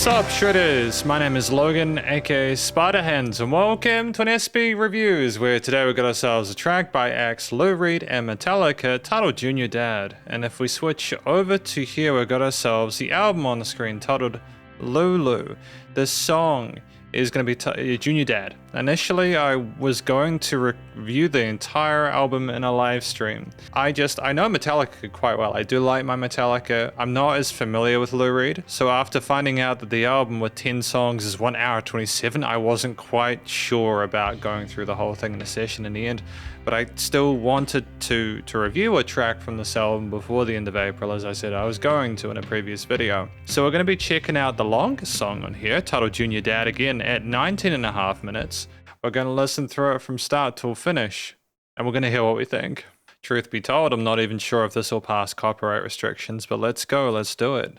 Sup Shredders, my name is Logan aka Spiderhands and welcome to an SB Reviews where today we got ourselves a track by acts Lou Reed and Metallica titled Junior Dad. And if we switch over to here we got ourselves the album on the screen titled Lulu. This song is going to be Junior Dad. Initially, I was going to review the entire album in a live stream. I know Metallica quite well. I do like my Metallica. I'm not as familiar with Lou Reed, so after finding out that the album with 10 songs is 1 hour 27, I wasn't quite sure about going through the whole thing in a session in the end. But I still wanted to review a track from this album before the end of April, as I said I was going to in a previous video. So we're going to be checking out the longest song on here, titled Junior Dad, again at 19.5 minutes. We're going to listen through it from start till finish, and we're going to hear what we think. Truth be told, I'm not even sure if this will pass copyright restrictions, but let's go, let's do it.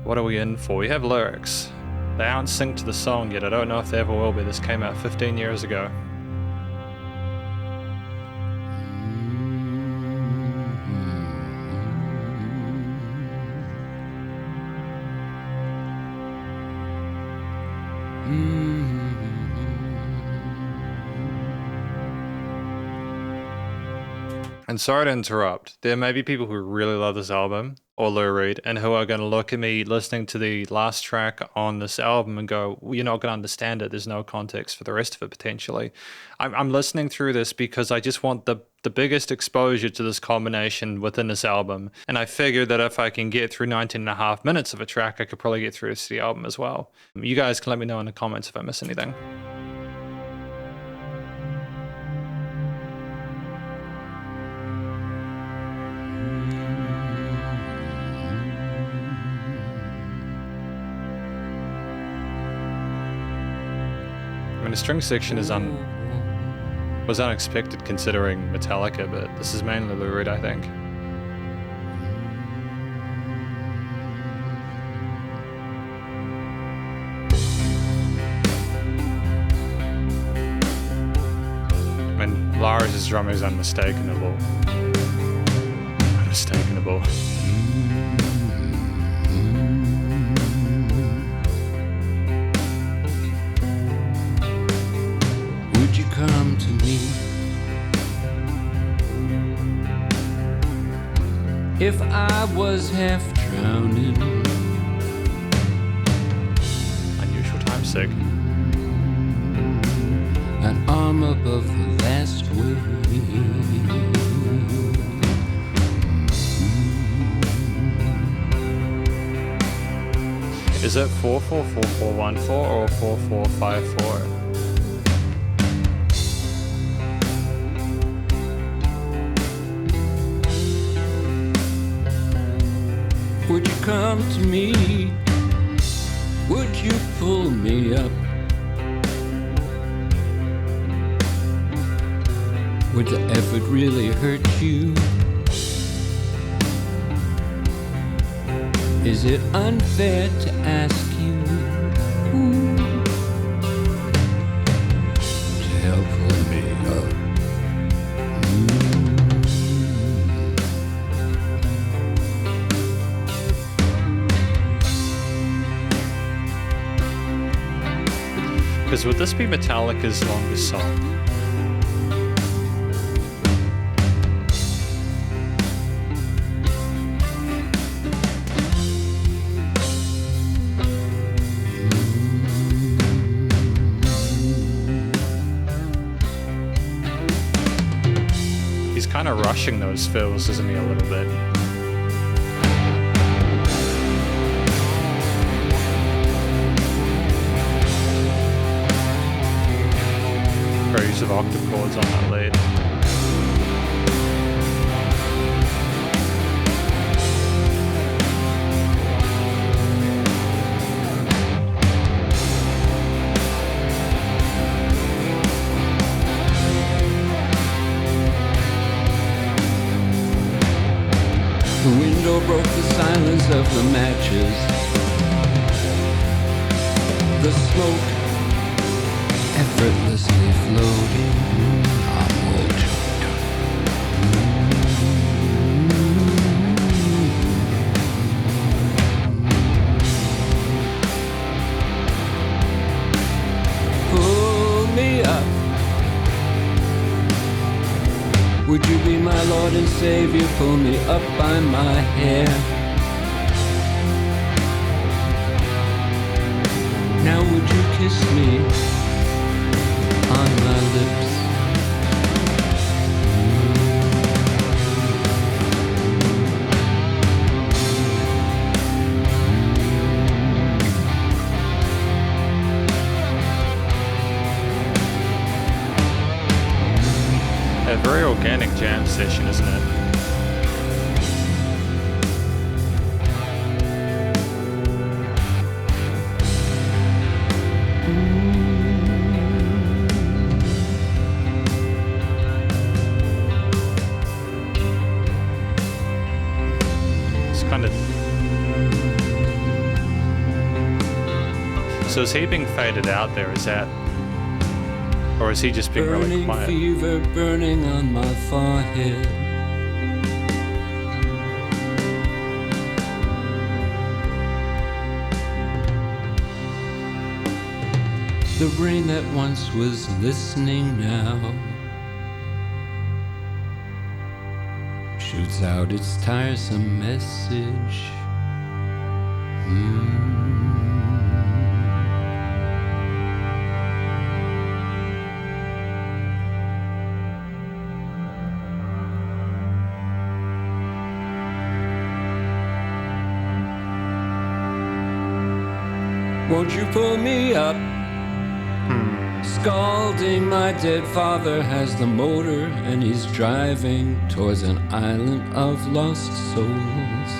What are we in for? We have lyrics. They aren't synced to the song yet. I don't know if they ever will be. This came out 15 years ago. And sorry to interrupt, there may be people who really love this album, or Lou Reed, and who are going to look at me listening to the last track on this album and go, well, you're not going to understand it, there's no context for the rest of it potentially. I'm listening through this because I just want the biggest exposure to this combination within this album, and I figured that if I can get through 19.5 minutes of a track, I could probably get through the album as well. You guys can let me know in the comments if I miss anything. I mean, the string section is was unexpected considering Metallica, but this is mainly Lou Reed, I think. I mean, Lars' drumming is unmistakable. Unmistakable. Come to me if I was half drowning. Unusual time's sake. An arm above the last wave. Is it 444414 or 4454? Would you come to me? Would you pull me up? Would the effort really hurt you? Is it unfair to ask you to help pull me up? Because would this be Metallica's longest song? He's kind of rushing those fills, isn't he, a little bit? Use of octave chords on that lead. The window broke the silence of the matches. The smoke effortlessly floating. I'm all choked up. Lord and Savior, pull me up by my hair. Now would you kiss me on my lips? A very organic jam session, isn't it? It's kind of... So is he being faded out there? Is that... Or is he just being really quiet? Burning fever burning on my forehead. The brain that once was listening now shoots out its tiresome message. Won't you pull me up? Scalding, my dead father has the motor and he's driving towards an island of lost souls.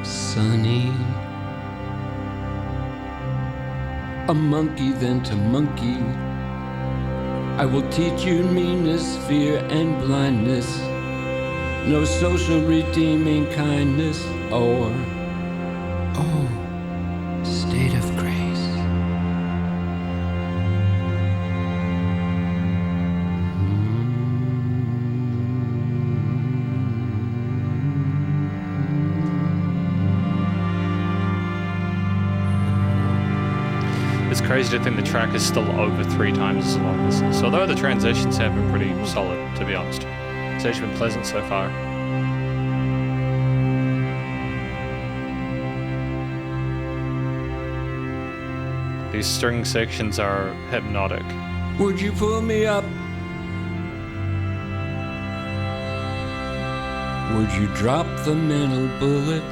Sonny, a monkey then to monkey, I will teach you meanness, fear and blindness. No social redeeming kindness or, state of grace. It's crazy to think the track is still over 3 times as long as this. Although the transitions have been pretty solid, to be honest. It's actually been pleasant so far. These string sections are hypnotic. Would you pull me up? Would you drop the mental bullet?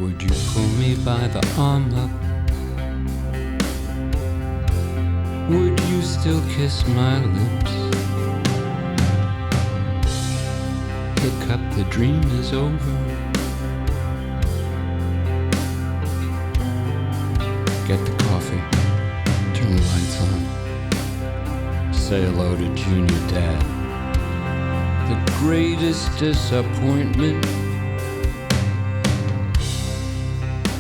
Would you pull me by the arm up? Would you still kiss my lips? Hiccup, the dream is over. Get the coffee, turn the lights on, say hello to Junior Dad. The greatest disappointment,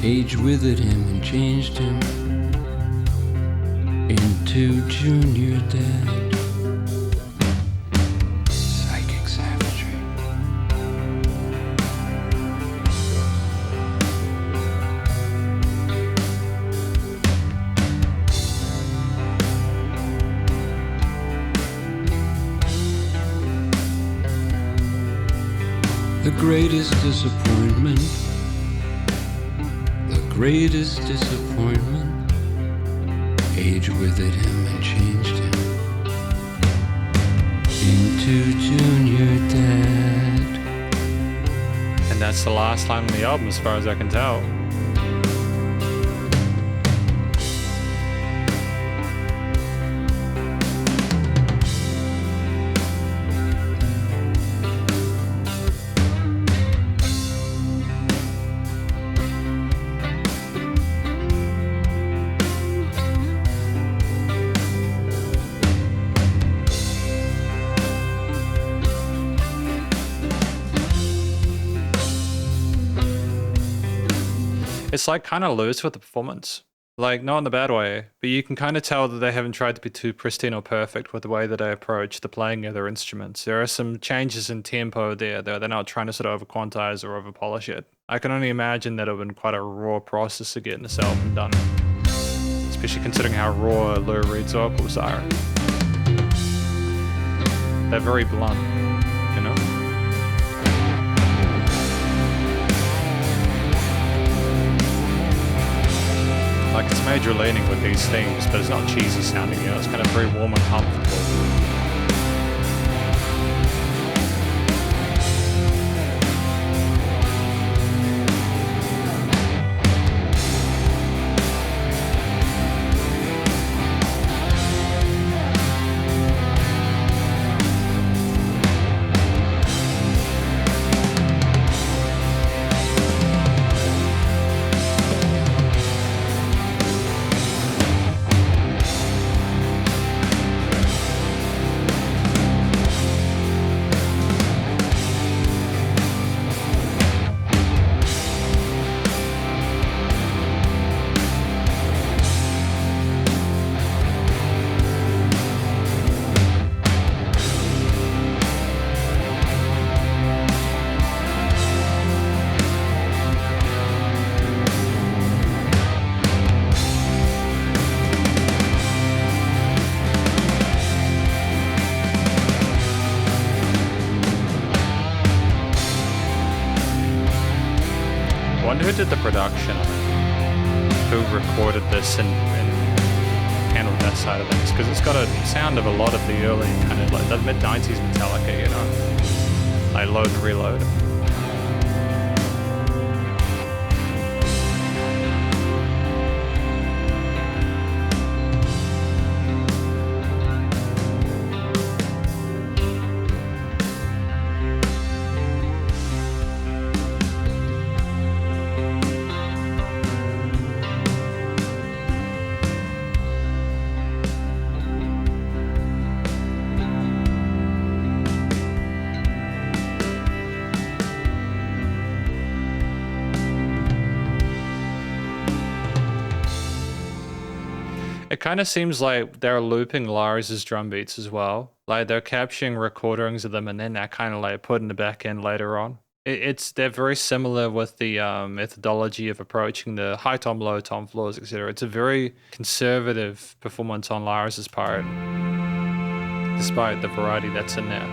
age withered him and changed him into Junior Dad. Psychic savagery. The greatest disappointment, the greatest disappointment, age withered him and changed him into Junior Dad. And that's the last line on the album as far as I can tell. It's like kind of loose with the performance. Like, not in the bad way, but you can kind of tell that they haven't tried to be too pristine or perfect with the way that they approach the playing of their instruments. There are some changes in tempo there, though. They're not trying to sort of over-quantize or over-polish it. I can only imagine that it would have been quite a raw process to get this album done. It's especially considering how raw Lou Reed's vocals are. They're very blunt, you know? Like, it's major leaning with these themes, but it's not cheesy sounding, you know? It's kind of very warm and comfortable. I wonder who did the production on it, who recorded this and handled that side of things, because it's got a sound of a lot of the early kind of like the mid-90s Metallica, you know, like Load and Reload. It kind of seems like they're looping Lars's drum beats as well. Like they're capturing recordings of them and then they're kind of like putting it back in later on. They're very similar with the methodology of approaching the high tom, low tom, floors, etc. It's a very conservative performance on Lars's part, despite the variety that's in there.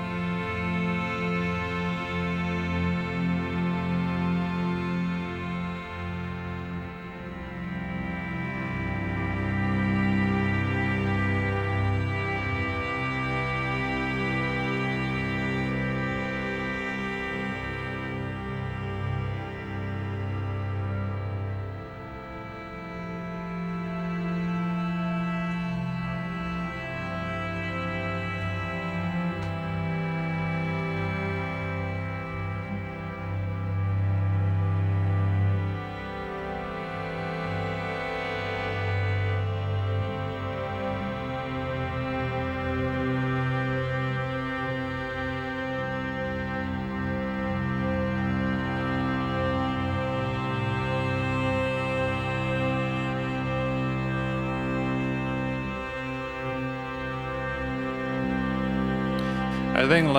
I think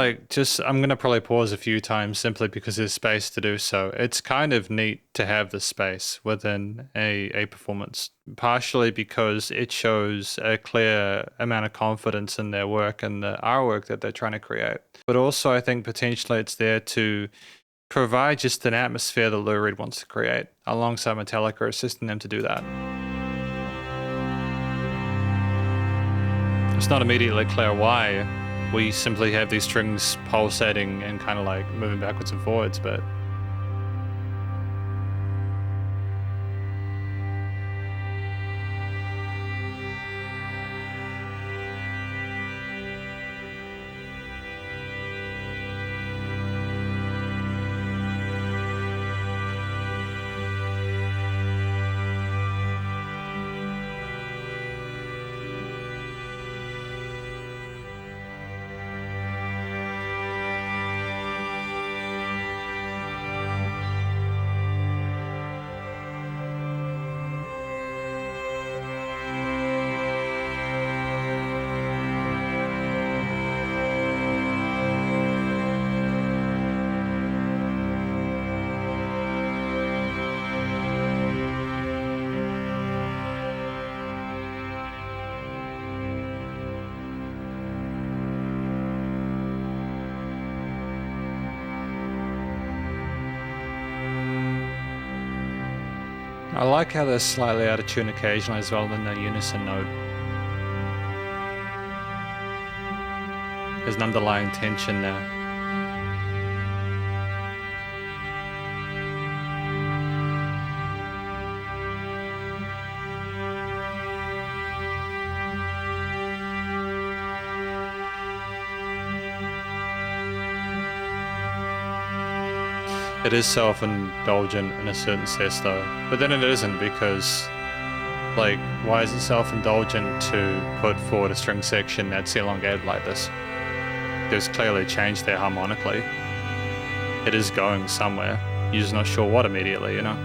I'm gonna probably pause a few times simply because there's space to do so. It's kind of neat to have the space within a performance, partially because it shows a clear amount of confidence in their work and the artwork that they're trying to create. But also I think potentially it's there to provide just an atmosphere that Lou Reed wants to create, alongside Metallica assisting them to do that. It's not immediately clear why. We simply have these strings pulsating and kind of like moving backwards and forwards, but I like how they're slightly out of tune occasionally as well in the unison note. There's an underlying tension there. It is self-indulgent in a certain sense though, but then it isn't because, like, why is it self-indulgent to put forward a string section that's elongated like this? There's clearly a change there harmonically. It is going somewhere, you're just not sure what immediately, you know?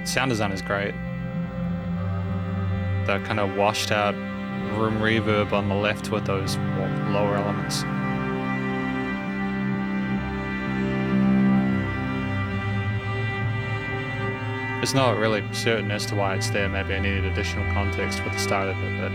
Sound design is great. That kind of washed out room reverb on the left with those lower elements. It's not really certain as to why it's there. Maybe I needed additional context for the start of it, but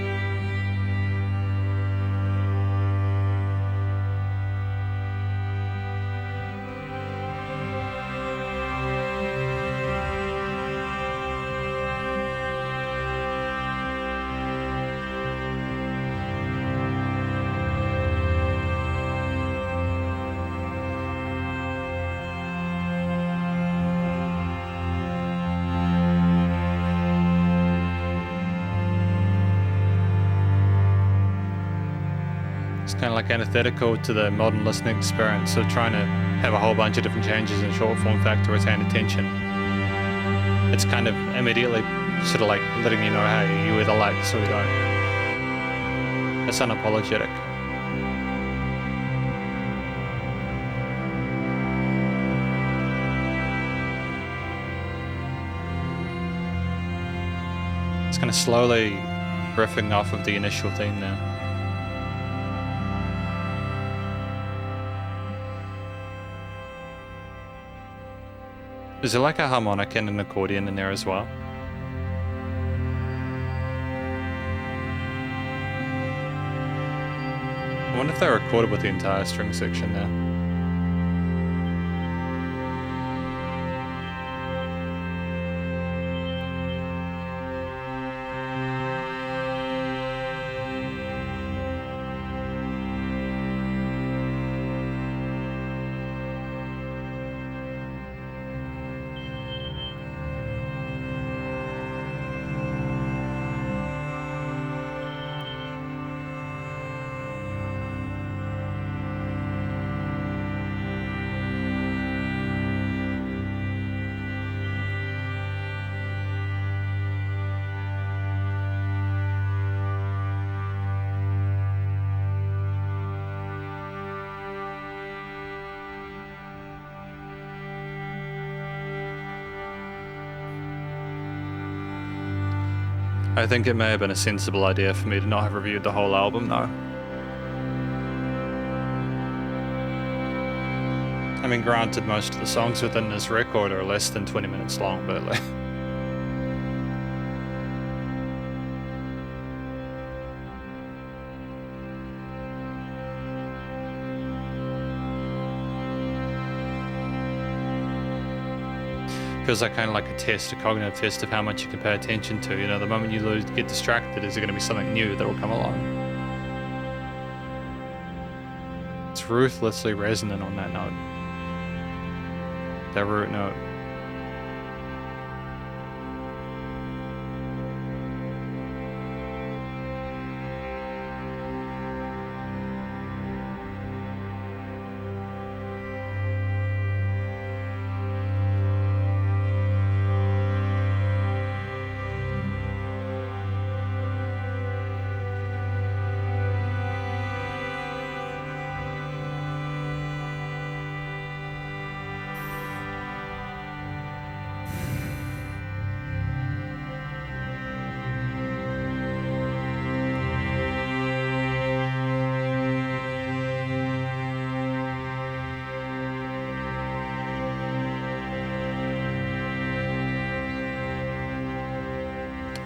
kind of like antithetical to the modern listening experience of trying to have a whole bunch of different changes in short form factor to retain attention. It's kind of immediately sort of like letting you know, hey, you either like this or you don't. It's unapologetic. It's kind of slowly riffing off of the initial theme there. Is there like a harmonic and an accordion in there as well? I wonder if they recorded with the entire string section there. I think it may have been a sensible idea for me to not have reviewed the whole album though. I mean, granted, most of the songs within this record are less than 20 minutes long, but like... feels like kind of like a test, a cognitive test of how much you can pay attention to. You know, the moment you get distracted, is there going to be something new that will come along? It's ruthlessly resonant on that note. That root note.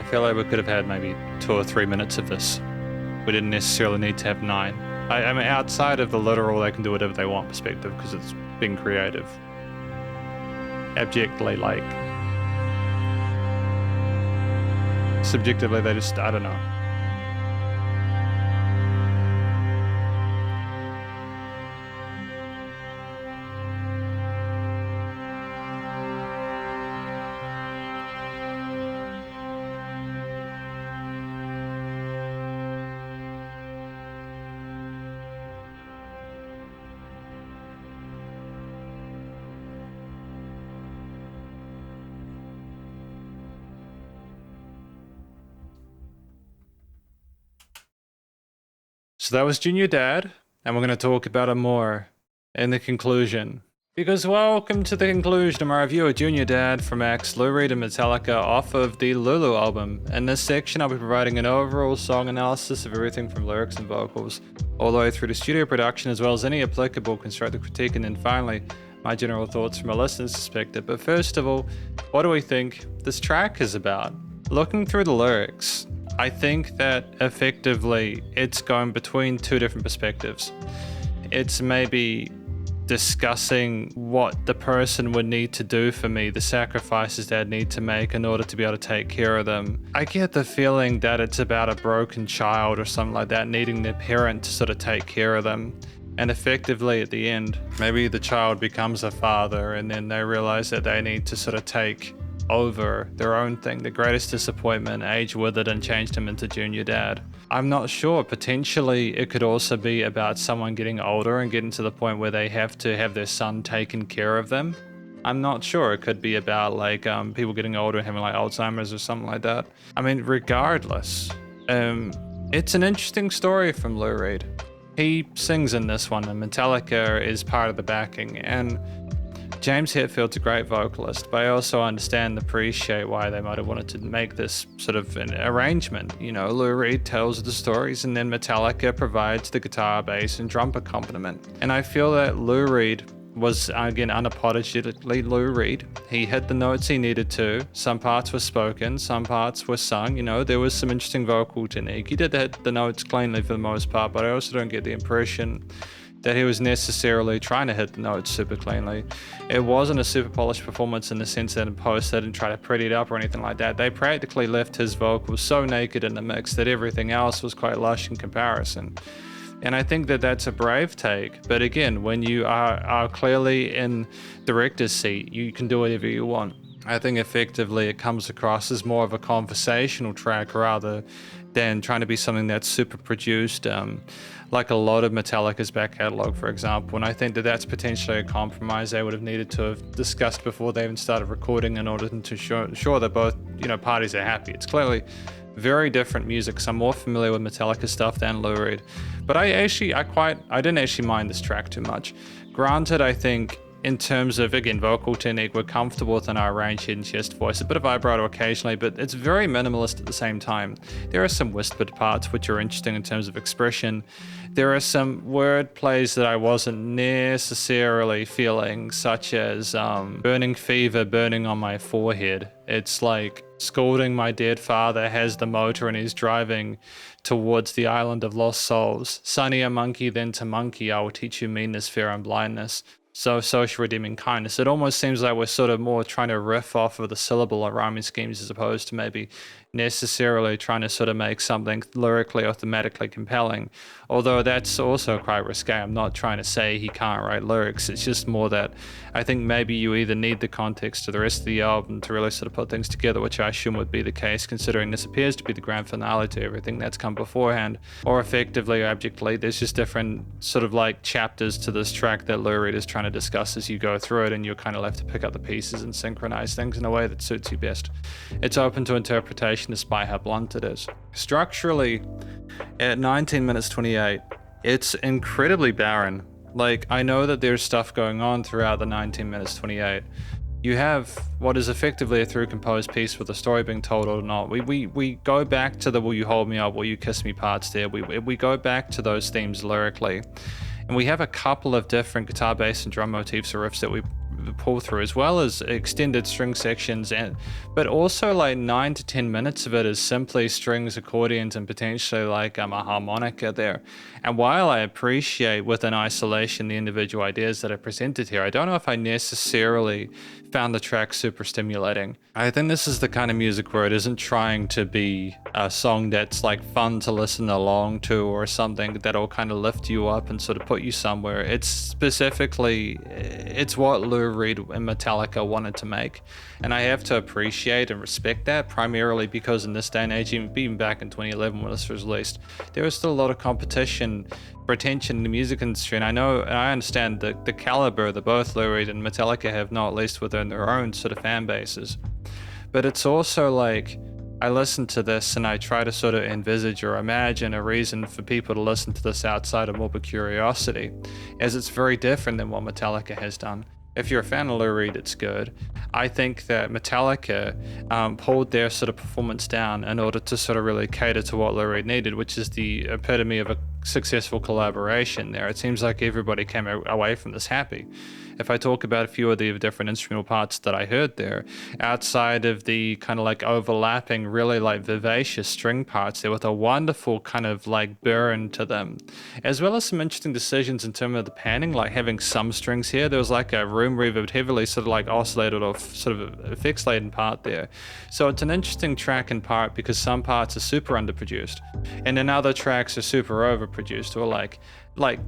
feel like we could have had maybe 2 or 3 minutes of this. We didn't necessarily need to have 9. I mean, outside of the literal they can do whatever they want perspective, because it's being creative. Abjectly, like, subjectively, they just, I don't know. So that was Junior Dad, and we're going to talk about it more in the conclusion. Because welcome to the conclusion of my review of Junior Dad from X, Lou Reed and Metallica off of the Lulu album. In this section, I'll be providing an overall song analysis of everything from lyrics and vocals, all the way through to studio production, as well as any applicable constructive critique, and then finally, my general thoughts from a listener's perspective. But first of all, what do we think this track is about? Looking through the lyrics, I think that effectively it's going between 2 different perspectives. It's maybe discussing what the person would need to do for me, the sacrifices they'd need to make in order to be able to take care of them. I get the feeling that it's about a broken child or something like that, needing their parent to sort of take care of them. And effectively at the end, maybe the child becomes a father and then they realize that they need to sort of take over their own thing. The greatest disappointment aged with it and changed him into Junior Dad. I'm not sure. Potentially it could also be about someone getting older and getting to the point where they have to have their son taken care of them. I'm not sure. It could be about like people getting older and having like Alzheimer's or something like that. I mean, regardless, it's an interesting story from Lou Reed. He sings in this one and Metallica is part of the backing, and James Hetfield's a great vocalist, but I also understand and appreciate why they might have wanted to make this sort of an arrangement. You know, Lou Reed tells the stories and then Metallica provides the guitar, bass, and drum accompaniment. And I feel that Lou Reed was, again, unapologetically Lou Reed. He hit the notes he needed to. Some parts were spoken, some parts were sung. You know, there was some interesting vocal technique. He did hit the notes cleanly for the most part, but I also don't get the impression that he was necessarily trying to hit the notes super cleanly. It wasn't a super polished performance in the sense that in post they didn't try to pretty it up or anything like that. They practically left his vocals so naked in the mix that everything else was quite lush in comparison. And I think that that's a brave take. But again, when you are clearly in director's seat, you can do whatever you want. I think effectively it comes across as more of a conversational track rather than trying to be something that's super produced, like a lot of Metallica's back catalogue, for example. And I think that that's potentially a compromise they would have needed to have discussed before they even started recording in order to ensure that both, you know, parties are happy. It's clearly very different music, so I'm more familiar with Metallica stuff than Lou Reed. But I didn't actually mind this track too much. Granted, I think in terms of, again, vocal technique, we're comfortable within our range, hidden chest voice, a bit of vibrato occasionally, but it's very minimalist at the same time. There are some whispered parts which are interesting in terms of expression. There are some word plays that I wasn't necessarily feeling, such as burning fever burning on my forehead. It's like scolding my dead father has the motor and he's driving towards the island of lost souls. Sunnier monkey than to monkey, I will teach you meanness, fear, and blindness. So social redeeming kindness. It almost seems like we're sort of more trying to riff off of the syllable or rhyming schemes as opposed to maybe necessarily trying to sort of make something lyrically or thematically compelling. Although that's also quite risque. I'm not trying to say he can't write lyrics. It's just more that I think maybe you either need the context to the rest of the album to really sort of put things together, which I assume would be the case considering this appears to be the grand finale to everything that's come beforehand, or effectively or abjectly there's just different sort of like chapters to this track that Lou Reed is trying to discuss as you go through it, and you're kind of left to pick up the pieces and synchronize things in a way that suits you best. It's open to interpretation despite how blunt it is. Structurally, at 19 minutes 28, it's incredibly barren. Like, I know that there's stuff going on throughout the 19 minutes 28. You have what is effectively a through composed piece with a story being told or not. We go back to the will you hold me up, will you kiss me parts there. We go back to those themes lyrically. And we have a couple of different guitar, bass, and drum motifs or riffs that we pull through, as well as extended string sections, but also like 9 to 10 minutes of it is simply strings, accordions, and potentially like a harmonica there. And while I appreciate within isolation the individual ideas that are presented here, I don't know if I necessarily found the track super stimulating. I think this is the kind of music where it isn't trying to be a song that's like fun to listen along to or something that'll kind of lift you up and sort of put you somewhere. It's specifically, it's what Lou Reed and Metallica wanted to make. And I have to appreciate and respect that, primarily because in this day and age, even back in 2011 when this was released, there was still a lot of competition for attention in the music industry. And I know, and I understand the caliber that both Lou Reed and Metallica have, not least within their own sort of fan bases. But it's also like, I listen to this and I try to sort of envisage or imagine a reason for people to listen to this outside of morbid curiosity, as it's very different than what Metallica has done. If you're a fan of Lou Reed, it's good. I think that Metallica pulled their sort of performance down in order to sort of really cater to what Lou Reed needed, which is the epitome of a successful collaboration there. It seems like everybody came away from this happy. If I talk about a few of the different instrumental parts that I heard there, outside of the kind of like overlapping, really like vivacious string parts there with a wonderful kind of like burn to them, as well as some interesting decisions in terms of the panning, like having some strings here. There was like a room reverb, heavily sort of like oscillated or sort of effects laden part there. So it's an interesting track in part because some parts are super underproduced and then other tracks are super overproduced, or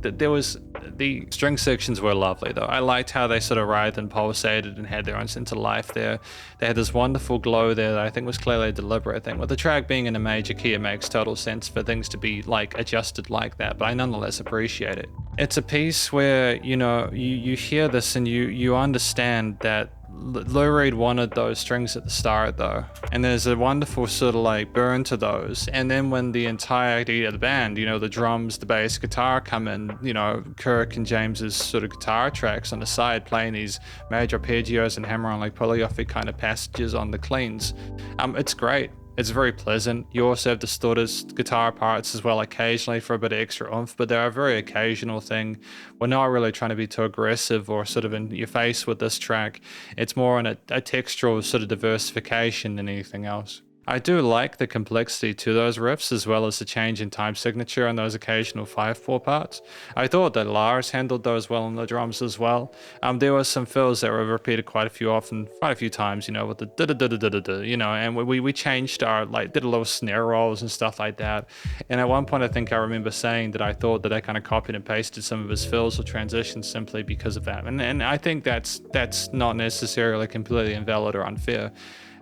there was, the string sections were lovely though. I liked how they sort of writhed and pulsated and had their own sense of life there. They had this wonderful glow there that I think was clearly a deliberate thing. With the track being in a major key, it makes total sense for things to be like adjusted like that, but I nonetheless appreciate it. It's a piece where, you know, you hear this and you understand that Lou Reed wanted those strings at the start though, and there's a wonderful sort of like burn to those, and then when the entirety of the band, you know, the drums, the bass, guitar come in, you know, Kirk and James's sort of guitar tracks on the side playing these major arpeggios and hammer on like polygraphic kind of passages on the cleans. It's great. It's very pleasant. You also have distorted guitar parts as well occasionally for a bit of extra oomph, but they're a very occasional thing. We're not really trying to be too aggressive or sort of in your face with this track. It's more on a textural sort of diversification than anything else. I do like the complexity to those riffs, as well as the change in time signature on those occasional 5/4 parts. I thought that Lars handled those well on the drums as well. There were some fills that were repeated quite a few times, you know, with the da-da-da-da-da-da, you know, and we changed our, like, did a little snare rolls and stuff like that. And at one point, I think I remember saying that I thought that I kind of copied and pasted some of his fills or transitions simply because of that. And I think that's not necessarily completely invalid or unfair.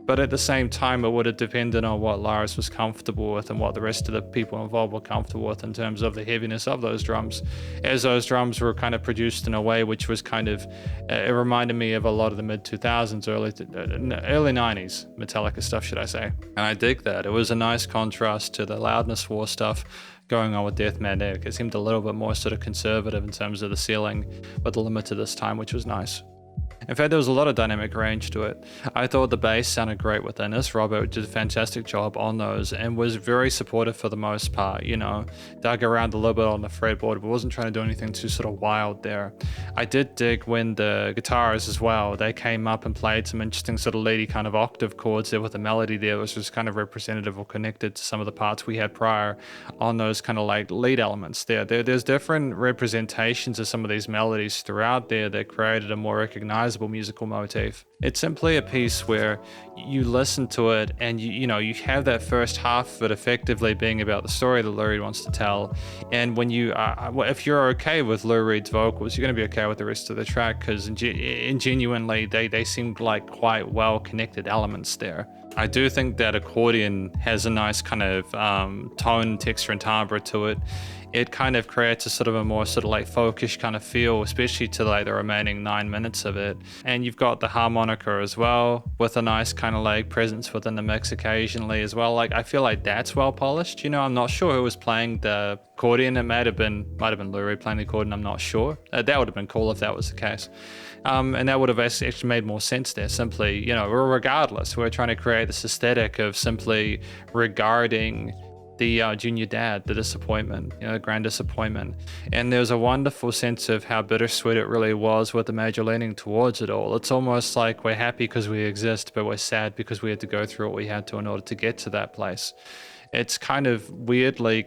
But at the same time, it would have depended on what Lars was comfortable with and what the rest of the people involved were comfortable with in terms of the heaviness of those drums, as those drums were kind of produced in a way which was kind of, it reminded me of a lot of the mid-2000s, early 90s Metallica stuff, should I say. And I dig that. It was a nice contrast to the loudness war stuff going on with Death Magnetic. It seemed a little bit more sort of conservative in terms of the ceiling with the limit to this time, which was nice. In fact, there was a lot of dynamic range to it. I thought the bass sounded great within this. Robert did a fantastic job on those and was very supportive for the most part, you know, dug around a little bit on the fretboard, but wasn't trying to do anything too sort of wild there. I did dig when the guitars as well, they came up and played some interesting sort of leady kind of octave chords there with the melody there, which was kind of representative or connected to some of the parts we had prior on those kind of like lead elements there. There's different representations of some of these melodies throughout there that created a more recognizable musical motif. It's simply a piece where you listen to it and you have that first half of it effectively being about the story that Lou Reed wants to tell, and when you if you're okay with Lou Reed's vocals, you're going to be okay with the rest of the track, because genuinely they seemed like quite well connected elements there. I do think that accordion has a nice kind of tone, texture and timbre to it. It kind of creates a sort of a more sort of like folkish kind of feel, especially to like the remaining 9 minutes of it. And you've got the harmonica as well, with a nice kind of like presence within the mix occasionally as well. Like, I feel like that's well polished. You know, I'm not sure who was playing the accordion. It might have been Lou Reed playing the accordion. I'm not sure. That would have been cool if that was the case. And that would have actually made more sense there. Simply, you know, regardless, we're trying to create this aesthetic of simply regarding the junior dad, the disappointment, the grand disappointment. And there's a wonderful sense of how bittersweet it really was with the major leaning towards it all. It's almost like we're happy because we exist, but we're sad because we had to go through what we had to in order to get to that place. It's kind of weirdly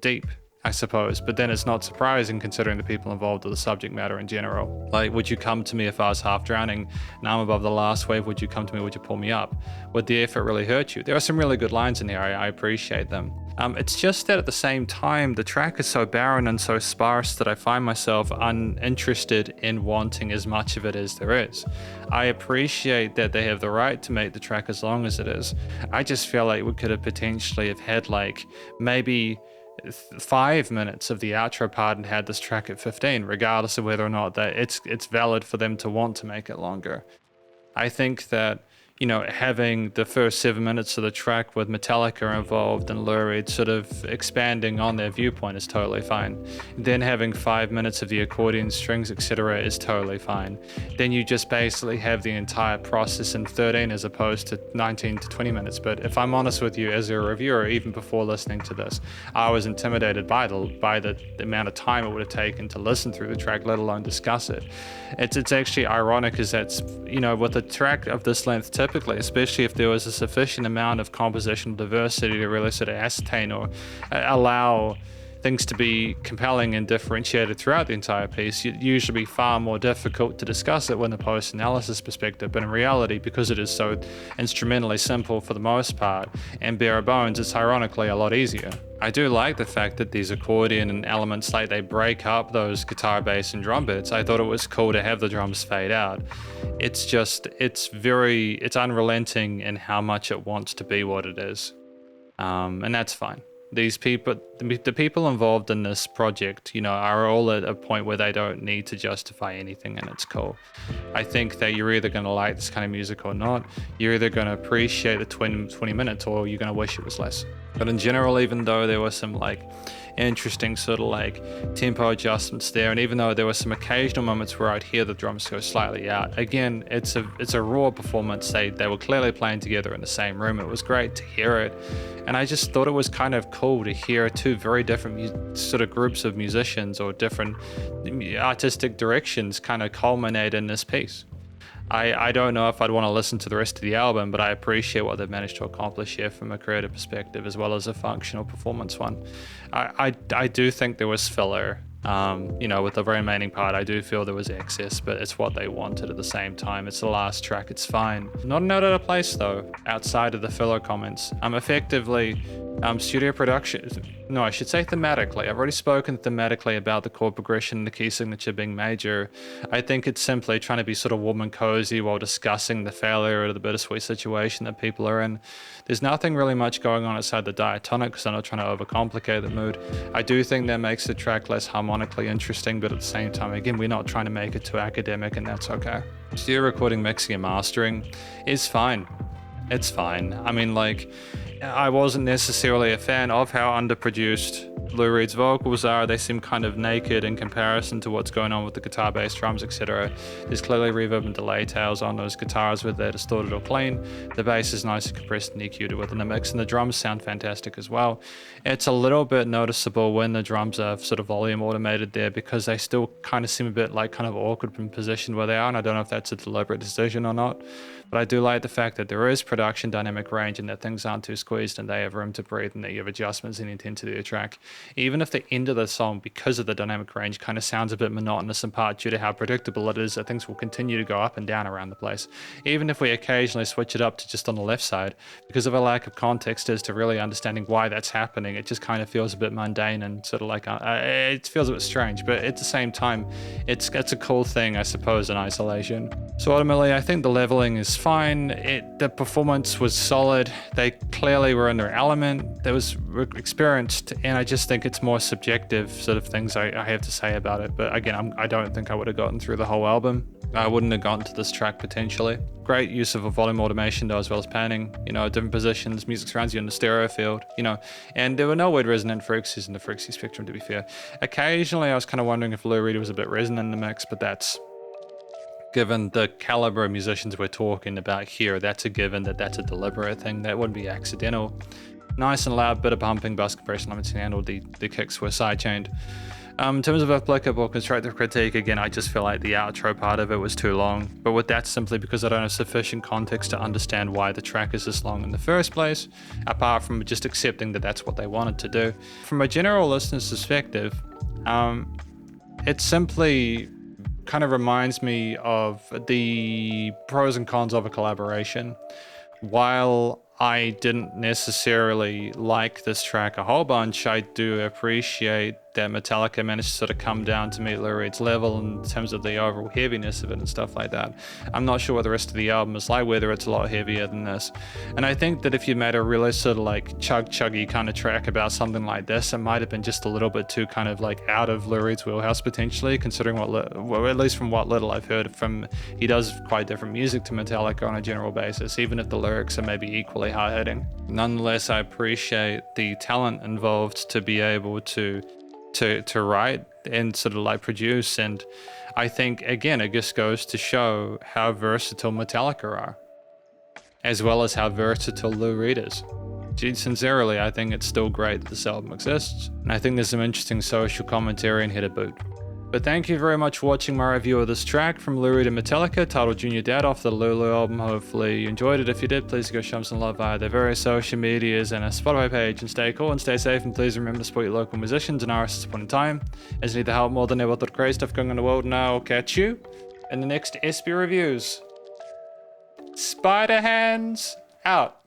deep, I suppose, but then it's not surprising considering the people involved or the subject matter in general. Like, would you come to me if I was half drowning and I'm above the last wave? Would you come to me? Would you pull me up? Would the effort really hurt you? There are some really good lines in here. I appreciate them. It's just that at the same time, the track is so barren and so sparse that I find myself uninterested in wanting as much of it as there is. I appreciate that they have the right to make the track as long as it is. I just feel like we could have potentially have had like maybe 5 minutes of the outro part and had this track at 15, regardless of whether or not that it's valid for them to want to make it longer. I think that having the first 7 minutes of the track with Metallica involved and Lou Reed sort of expanding on their viewpoint is totally fine. Then having 5 minutes of the accordion strings, etc. is totally fine. Then you just basically have the entire process in 13 as opposed to 19 to 20 minutes. But if I'm honest with you, as a reviewer, even before listening to this, I was intimidated by the amount of time it would have taken to listen through the track, let alone discuss it. It's actually ironic is that's, with a track of this length, typically, especially if there was a sufficient amount of compositional diversity to really sort of ascertain or allow things to be compelling and differentiated throughout the entire piece, it'd usually be far more difficult to discuss it when the post-analysis perspective. But in reality, because it is so instrumentally simple for the most part and bare bones, it's ironically a lot easier. I do like the fact that these accordion and elements, like they break up those guitar, bass, and drum bits. I thought it was cool to have the drums fade out. It's unrelenting in how much it wants to be what it is. And that's fine. These people, the people involved in this project, are all at a point where they don't need to justify anything, and it's cool. I think that you're either going to like this kind of music or not. You're either going to appreciate the 20 minutes or you're going to wish it was less. But in general, even though there were some interesting sort of tempo adjustments there, and even though there were some occasional moments where I'd hear the drums go slightly out, again, it's a raw performance. They were clearly playing together in the same room. It was great to hear it, and I just thought it was kind of cool to hear two very different sort of groups of musicians or different artistic directions kind of culminate in this piece. I don't know if I'd want to listen to the rest of the album, but I appreciate what they've managed to accomplish here from a creative perspective as well as a functional performance one. I do think there was filler. With the remaining part, I do feel there was excess, but it's what they wanted at the same time. It's the last track, it's fine. Not a note out of place though, outside of the filler comments. Effectively, studio production, no, I should say thematically. I've already spoken thematically about the chord progression and the key signature being major. I think it's simply trying to be sort of warm and cozy while discussing the failure or the bittersweet situation that people are in. There's nothing really much going on outside the diatonic because I'm not trying to overcomplicate the mood. I do think that makes the track less harmonically interesting, but at the same time, again, we're not trying to make it too academic, and that's okay. Studio recording, mixing, and mastering is fine. It's fine. I wasn't necessarily a fan of how underproduced Lou Reed's vocals are. They seem kind of naked in comparison to what's going on with the guitar, bass, drums, etc. There's clearly reverb and delay tails on those guitars, whether they're distorted or clean. The bass is nice and compressed and EQ'd within the mix, and the drums sound fantastic as well. It's a little bit noticeable when the drums are sort of volume automated there because they still kind of seem a bit kind of awkward in position where they are, and I don't know if that's a deliberate decision or not. But I do like the fact that there is production dynamic range and that things aren't too squeezed and they have room to breathe and that you have adjustments in the intensity of the track. Even if the end of the song, because of the dynamic range, kind of sounds a bit monotonous in part due to how predictable it is, that things will continue to go up and down around the place. Even if we occasionally switch it up to just on the left side, because of a lack of context as to really understanding why that's happening, it just kind of feels a bit mundane and sort of it feels a bit strange, but at the same time, it's a cool thing, I suppose, in isolation. So ultimately, I think the leveling is fine. The performance was solid. They clearly were in their element. That was experienced, and I just think it's more subjective sort of things I have to say about it. But again, I don't think I would have gotten through the whole album. I wouldn't have gotten to this track potentially. Great use of a volume automation though, as well as panning, different positions, music surrounds you in the stereo field, and there were no weird resonant frequencies in the frequency spectrum, to be fair. Occasionally I was kind of wondering if Lou Reed was a bit resonant in the mix, but that's, given the caliber of musicians we're talking about here, that's a given, that's a deliberate thing. That wouldn't be accidental. Nice and loud, bit of pumping, bass compression, limiting, and all the kicks were sidechained. In terms of applicable constructive critique, again, I just feel like the outro part of it was too long, but with that simply because I don't have sufficient context to understand why the track is this long in the first place, apart from just accepting that that's what they wanted to do. From a general listener's perspective, it simply kind of reminds me of the pros and cons of a collaboration. While I didn't necessarily like this track a whole bunch, I do appreciate that Metallica managed to sort of come down to meet Lou Reed's level in terms of the overall heaviness of it and stuff like that. I'm not sure what the rest of the album is like, whether it's a lot heavier than this. And I think that if you made a really sort of like chuggy kind of track about something like this, it might have been just a little bit too kind of like out of Lou Reed's wheelhouse potentially, considering well, at least from what little I've heard from, he does quite different music to Metallica on a general basis, even if the lyrics are maybe equally hard-hitting. Nonetheless, I appreciate the talent involved to be able to write and sort of like produce, and I think again it just goes to show how versatile Metallica are, as well as how versatile Lou Reed is. Sincerely, I think it's still great that this album exists, and I think there's some interesting social commentary in here to boot. But thank you very much for watching my review of this track from Lou Reed and Metallica, titled Junior Dad, off the Lulu album. Hopefully you enjoyed it. If you did, please go show them some love via their various social medias and a Spotify page, and stay cool and stay safe, and please remember to support your local musicians and artists at this point in time, as they need the help more than ever with the crazy stuff going on in the world. And I'll catch you in the next SB Reviews. Spiderhands out.